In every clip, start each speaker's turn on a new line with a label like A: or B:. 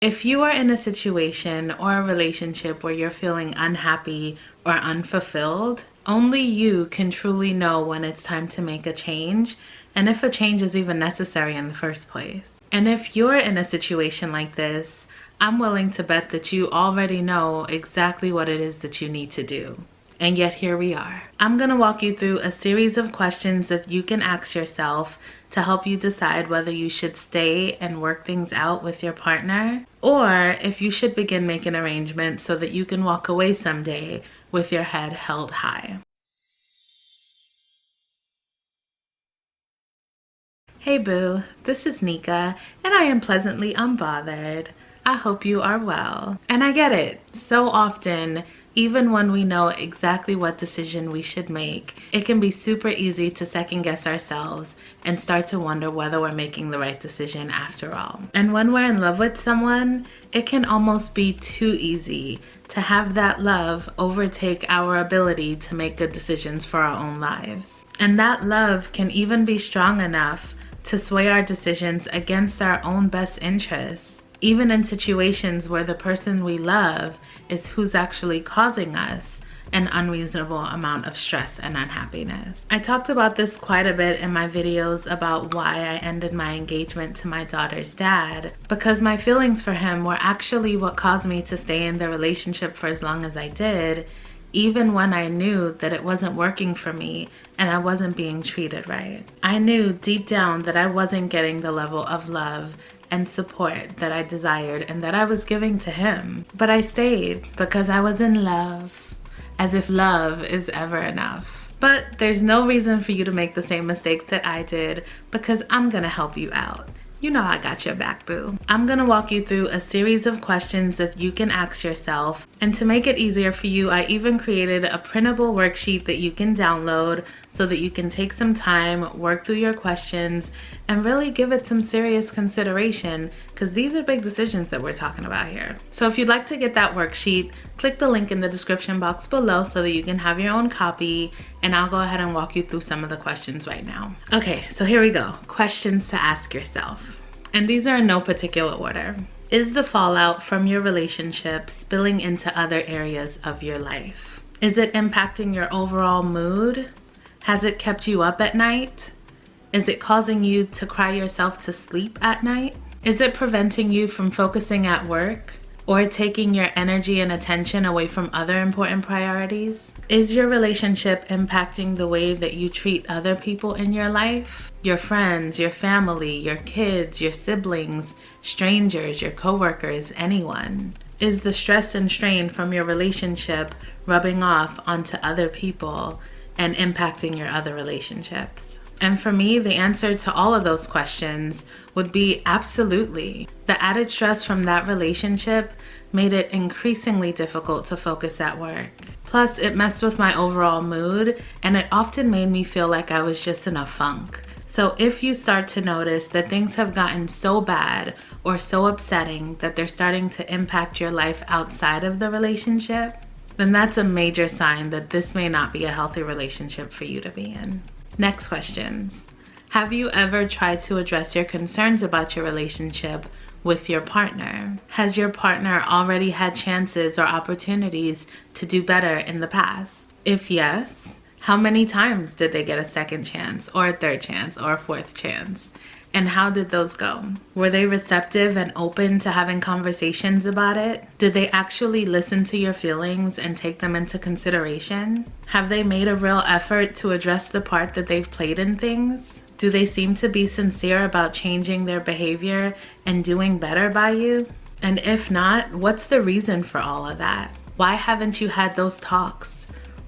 A: If you are in a situation or a relationship where you're feeling unhappy or unfulfilled, only you can truly know when it's time to make a change and if a change is even necessary in the first place. And if you're in a situation like this, I'm willing to bet that you already know exactly what it is that you need to do. And yet here we are. I'm gonna walk you through a series of questions that you can ask yourself to help you decide whether you should stay and work things out with your partner, or if you should begin making arrangements so that you can walk away someday with your head held high. Hey boo, this is Mika, and I am pleasantly unbothered. I hope you are well. And I get it, so often, even when we know exactly what decision we should make, it can be super easy to second guess ourselves and start to wonder whether we're making the right decision after all. And when we're in love with someone, it can almost be too easy to have that love overtake our ability to make good decisions for our own lives. And that love can even be strong enough to sway our decisions against our own best interests, even in situations where the person we love is who's actually causing us an unreasonable amount of stress and unhappiness. I talked about this quite a bit in my videos about why I ended my engagement to my daughter's dad, because my feelings for him were actually what caused me to stay in the relationship for as long as I did, even when I knew that it wasn't working for me and I wasn't being treated right. I knew deep down that I wasn't getting the level of love and support that I desired and that I was giving to him. But I stayed because I was in love, as if love is ever enough. But there's no reason for you to make the same mistake that I did, because I'm gonna help you out. You know I got your back, boo. I'm gonna walk you through a series of questions that you can ask yourself, and to make it easier for you, I even created a printable worksheet that you can download so that you can take some time, work through your questions, and really give it some serious consideration, because these are big decisions that we're talking about here. So if you'd like to get that worksheet, click the link in the description box below so that you can have your own copy, and I'll go ahead and walk you through some of the questions right now. Okay, so here we go. Questions to ask yourself. And these are in no particular order. Is the fallout from your relationship spilling into other areas of your life? Is it impacting your overall mood? Has it kept you up at night? Is it causing you to cry yourself to sleep at night? Is it preventing you from focusing at work or taking your energy and attention away from other important priorities? Is your relationship impacting the way that you treat other people in your life? Your friends, your family, your kids, your siblings, strangers, your coworkers, anyone? Is the stress and strain from your relationship rubbing off onto other people and impacting your other relationships? And for me, the answer to all of those questions would be absolutely. The added stress from that relationship made it increasingly difficult to focus at work. Plus, it messed with my overall mood, and it often made me feel like I was just in a funk. So if you start to notice that things have gotten so bad or so upsetting that they're starting to impact your life outside of the relationship, then that's a major sign that this may not be a healthy relationship for you to be in. Next questions. Have you ever tried to address your concerns about your relationship with your partner? Has your partner already had chances or opportunities to do better in the past? If yes, how many times did they get a second chance or a third chance or a fourth chance? And how did those go? Were they receptive and open to having conversations about it? Did they actually listen to your feelings and take them into consideration? Have they made a real effort to address the part that they've played in things? Do they seem to be sincere about changing their behavior and doing better by you? And if not, what's the reason for all of that? Why haven't you had those talks?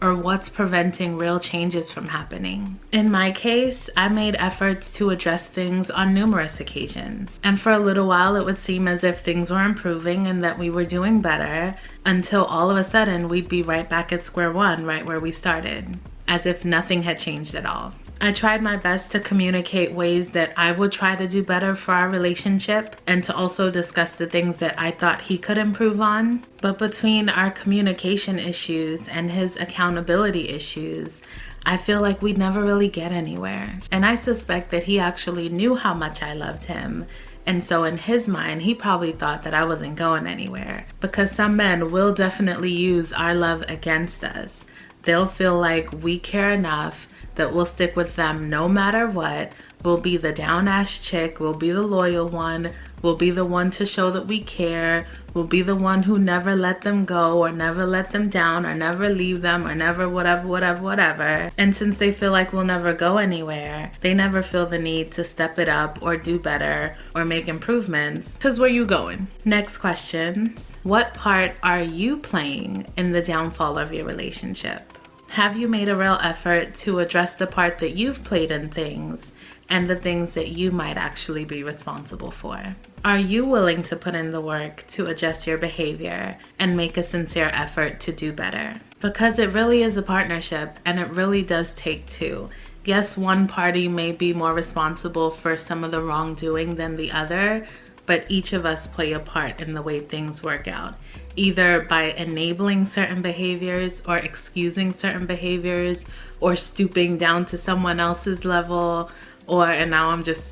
A: Or what's preventing real changes from happening? In my case, I made efforts to address things on numerous occasions. And for a little while, it would seem as if things were improving and that we were doing better, until all of a sudden we'd be right back at square one, right where we started, as if nothing had changed at all. I tried my best to communicate ways that I would try to do better for our relationship, and to also discuss the things that I thought he could improve on. But between our communication issues and his accountability issues, I feel like we'd never really get anywhere. And I suspect that he actually knew how much I loved him And so in his mind, he probably thought that I wasn't going anywhere, because some men will definitely use our love against us. They'll feel like we care enough that we'll stick with them no matter what. We'll be the down-ass chick, we'll be the loyal one, we'll be the one to show that we care, we'll be the one who never let them go or never let them down or never leave them or never whatever. And since they feel like we'll never go anywhere, they never feel the need to step it up or do better or make improvements, because where you going? Next question. What part are you playing in the downfall of your relationship? Have you made a real effort to address the part that you've played in things and the things that you might actually be responsible for? Are you willing to put in the work to adjust your behavior and make a sincere effort to do better? Because it really is a partnership, and it really does take two. Yes, one party may be more responsible for some of the wrongdoing than the other, but each of us play a part in the way things work out, either by enabling certain behaviors or excusing certain behaviors or stooping down to someone else's level, and now I'm just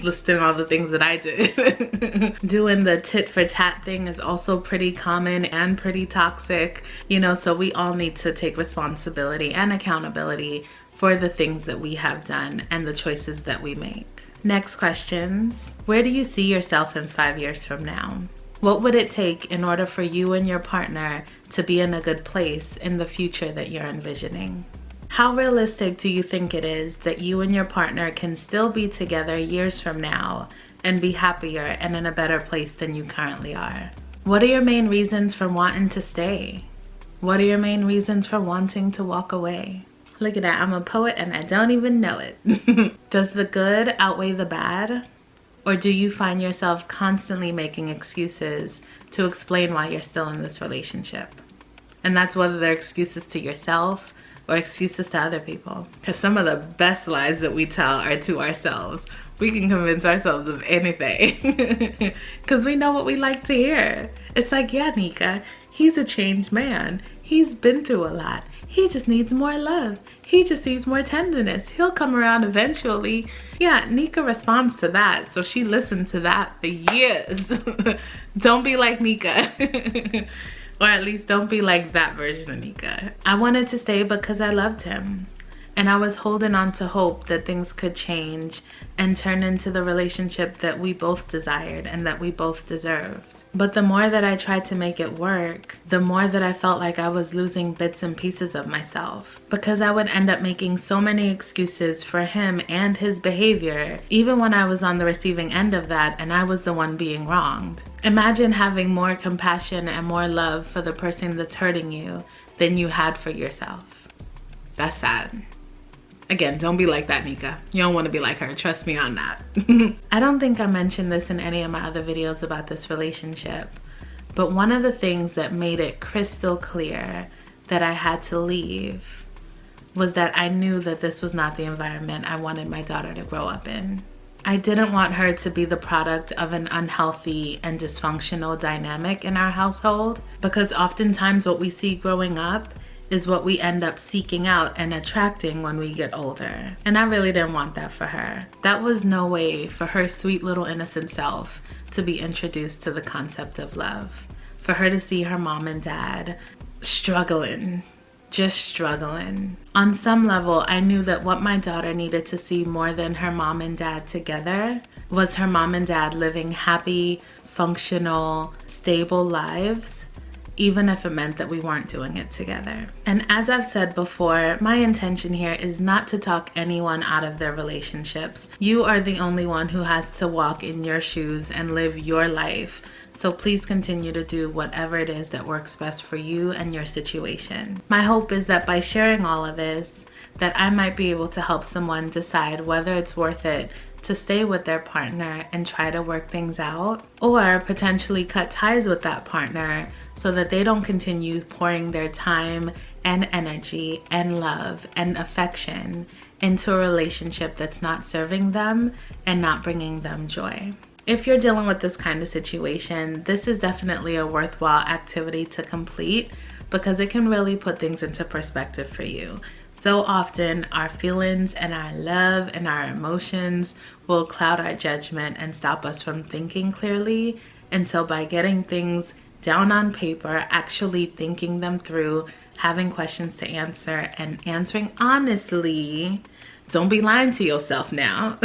A: listing all the things that I did. Doing the tit for tat thing is also pretty common and pretty toxic, so we all need to take responsibility and accountability for the things that we have done and the choices that we make. Next questions. Where do you see yourself in 5 years from now? What would it take in order for you and your partner to be in a good place in the future that you're envisioning? How realistic do you think it is that you and your partner can still be together years from now and be happier and in a better place than you currently are? What are your main reasons for wanting to stay? What are your main reasons for wanting to walk away? Look at that, I'm a poet and I don't even know it. Does the good outweigh the bad? Or do you find yourself constantly making excuses to explain why you're still in this relationship? And that's whether they're excuses to yourself or excuses to other people. Because some of the best lies that we tell are to ourselves. We can convince ourselves of anything because we know what we like to hear. It's like, yeah, Mika, he's a changed man. He's been through a lot. He just needs more love. He just needs more tenderness. He'll come around eventually. Yeah, Nika responds to that, so she listened to that for years. Don't be like Mika. Or at least don't be like that version of Nika. I wanted to stay because I loved him. And I was holding on to hope that things could change and turn into the relationship that we both desired and that we both deserved. But the more that I tried to make it work, the more that I felt like I was losing bits and pieces of myself, because I would end up making so many excuses for him and his behavior, even when I was on the receiving end of that and I was the one being wronged. Imagine having more compassion and more love for the person that's hurting you than you had for yourself. That's sad. Again, don't be like that, Mika. You don't want to be like her. Trust me on that. I don't think I mentioned this in any of my other videos about this relationship, but one of the things that made it crystal clear that I had to leave was that I knew that this was not the environment I wanted my daughter to grow up in. I didn't want her to be the product of an unhealthy and dysfunctional dynamic in our household, because oftentimes what we see growing up is what we end up seeking out and attracting when we get older. And I really didn't want that for her. That was no way for her sweet little innocent self to be introduced to the concept of love. For her to see her mom and dad struggling, just struggling. On some level, I knew that what my daughter needed to see more than her mom and dad together was her mom and dad living happy, functional, stable lives, even if it meant that we weren't doing it together. And as I've said before, my intention here is not to talk anyone out of their relationships. You are the only one who has to walk in your shoes and live your life. So please continue to do whatever it is that works best for you and your situation. My hope is that by sharing all of this, that I might be able to help someone decide whether it's worth it to stay with their partner and try to work things out, or potentially cut ties with that partner so that they don't continue pouring their time and energy and love and affection into a relationship that's not serving them and not bringing them joy. If you're dealing with this kind of situation, this is definitely a worthwhile activity to complete because it can really put things into perspective for you. So often our feelings and our love and our emotions will cloud our judgment and stop us from thinking clearly. And so by getting things down on paper, actually thinking them through, having questions to answer, and answering honestly, don't be lying to yourself now.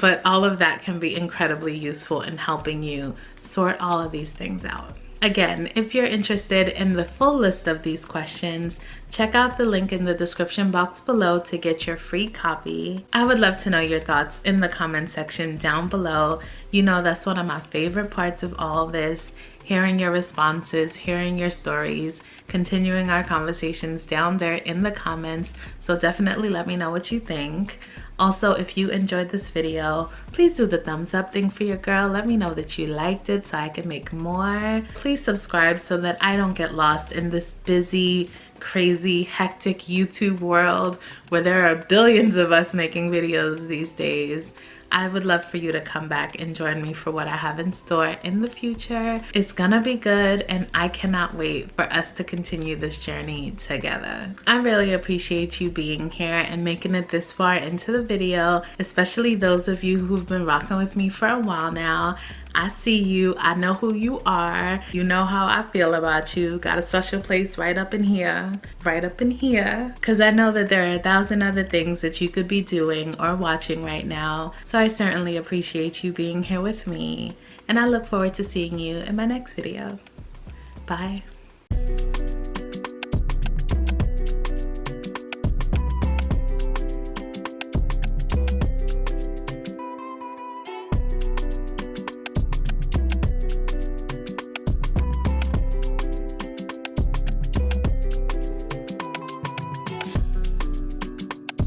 A: But all of that can be incredibly useful in helping you sort all of these things out. Again, if you're interested in the full list of these questions, check out the link in the description box below to get your free copy. I would love to know your thoughts in the comment section down below. You know, that's one of my favorite parts of all this, hearing your responses, hearing your stories, continuing our conversations down there in the comments. So definitely let me know what you think. Also, if you enjoyed this video, please do the thumbs up thing for your girl. Let me know that you liked it so I can make more. Please subscribe so that I don't get lost in this busy, crazy, hectic YouTube world where there are billions of us making videos these days. I would love for you to come back and join me for what I have in store in the future. It's gonna be good, and I cannot wait for us to continue this journey together. I really appreciate you being here and making it this far into the video, especially those of you who've been rocking with me for a while now. I see you, I know who you are, you know how I feel about you. Got a special place right up in here, because I know that there are 1,000 other things that you could be doing or watching right now. So I certainly appreciate you being here with me, and I look forward to seeing you in my next video. Bye.